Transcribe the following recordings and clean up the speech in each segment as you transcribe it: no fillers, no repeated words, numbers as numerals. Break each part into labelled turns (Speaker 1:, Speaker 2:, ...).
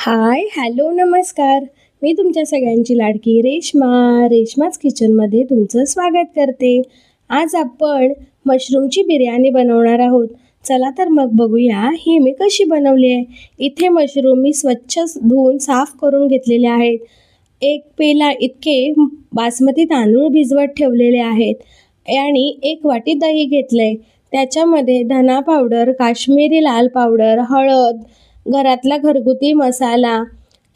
Speaker 1: हाय, hello, नमस्कार. मी तुमच्या सगळ्यांची लाडकी रेश्माच किचनमध्ये तुमचं स्वागत करते. आज आपण मशरूमची बिर्याणी बनवणार आहोत. चला तर मग बघूया ही मी कशी बनवली आहे. इथे मशरूम मी स्वच्छ धुवून साफ करून घेतलेले आहेत. 1 पेला इतके बासमती तांदूळ भिजवत ठेवलेले आहेत आणि 1 वाटी दही घेतलंय. त्याच्यामध्ये धना पावडर, काश्मीरी लाल पावडर, हळद, घरातला घरगुती मसाला,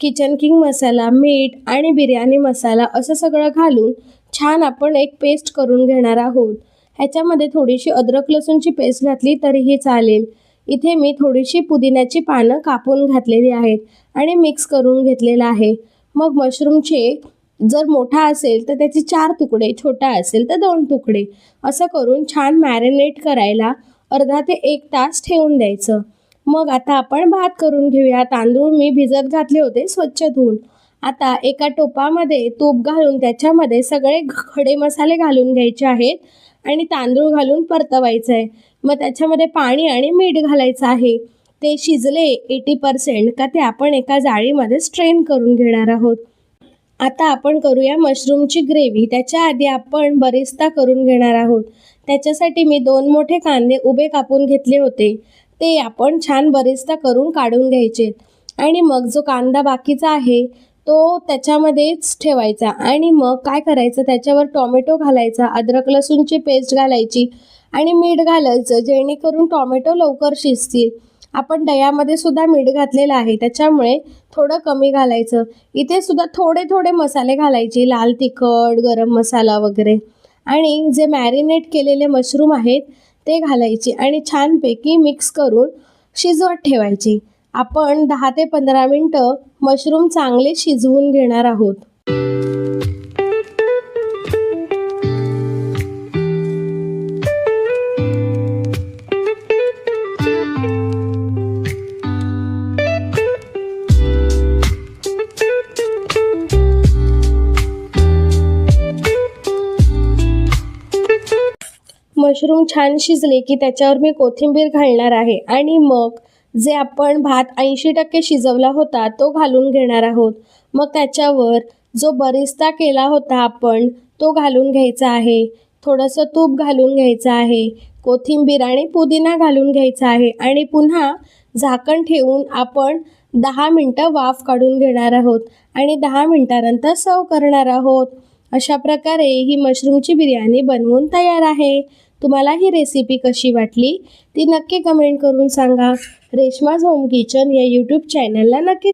Speaker 1: किचन किंग मसाला, मीठ आणि बिर्याणी मसाला असं सगळं घालून छान आपण एक पेस्ट करून घेणार आहोत. ह्याच्यामध्ये थोडीशी अद्रक लसूणची पेस्ट घातली तरीही चालेल. इथे मी थोडीशी पुदिन्याची पानं कापून घातलेली आहेत आणि मिक्स करून घेतलेलं आहे. मग मशरूमचे जर मोठा असेल तर त्याचे 4 तुकडे, छोटा असेल तर 2 तुकडे असं करून छान मॅरिनेट करायला अर्धा ते 1 तास ठेवून द्यायचं. मग आता आपण भात करून घेऊया. तांदूळ मी भिजत घातले होते स्वच्छ धुवून. आता एका टोपामध्ये तूप घालून त्याच्यामध्ये सगळे खडे मसाले घालून घ्यायचे आहेत आणि तांदूळ घालून परतवायचं आहे. मग त्याच्यामध्ये पाणी आणि मीठ घालायचं आहे. ते शिजले 80% का ते आपण एका जाळीमध्ये स्ट्रेन करून घेणार आहोत. आता आपण करूया मशरूमची ग्रेव्ही. त्याच्या आधी आपण बरिस्ता करून घेणार आहोत. त्याच्यासाठी मी 2 मोठे कांदे उभे कापून घेतले होते. ते आपण छान बरिस्ता करून काढून घ्यायचे आणि मग जो कांदा बाकीचा आहे तो त्याच्यामध्येच ठेवायचा आणि मग काय करायचं, त्याच्यावर टोमॅटो घालायचा, अद्रक लसूणची पेस्ट घालायची आणि मीठ घालायचं, जेणेकरून टोमॅटो लवकर शिजतील. आपण दह्यामध्ये सुद्धा मीठ घातलेलं आहे, त्याच्यामुळे थोडं कमी घालायचं. इथे सुद्धा थोडे थोडे मसाले घालायचे, लाल तिखट, गरम मसाला वगैरे, आणि जे मॅरिनेट केलेले मशरूम आहेत ते घालायचे आणि छानपैकी मिक्स करून शिजवत ठेवायची. आपण 10 ते 15 मिनटं मशरूम चांगले शिजवून घेणार आहोत. मशरूम छान शिजले की त्याच्यावर मी कोथिंबीर घालणार आहे आणि मग जे आपण भात 80% शिजवला होता तो घालून घेणार आहोत. मग त्याच्यावर जो बरिस्ता केला होता आपण तो घालून घ्यायचा आहे. थोडंसं तूप घालून घ्यायचं आहे, कोथिंबीर आणि पुदिना घालून घ्यायचा आहे आणि पुन्हा झाकण ठेवून आपण 10 मिनटं वाफ काढून घेणार आहोत आणि 10 मिनटानंतर सर्व करणार आहोत. अशा प्रकारे ही मशरूमची बिर्याणी बनवून तयार आहे. तुम्हाला ही रेसिपी कशी वाटली ती नक्की कमेंट करून सांगा. रेश्माज होम किचन या यूट्यूब चॅनलला नक्की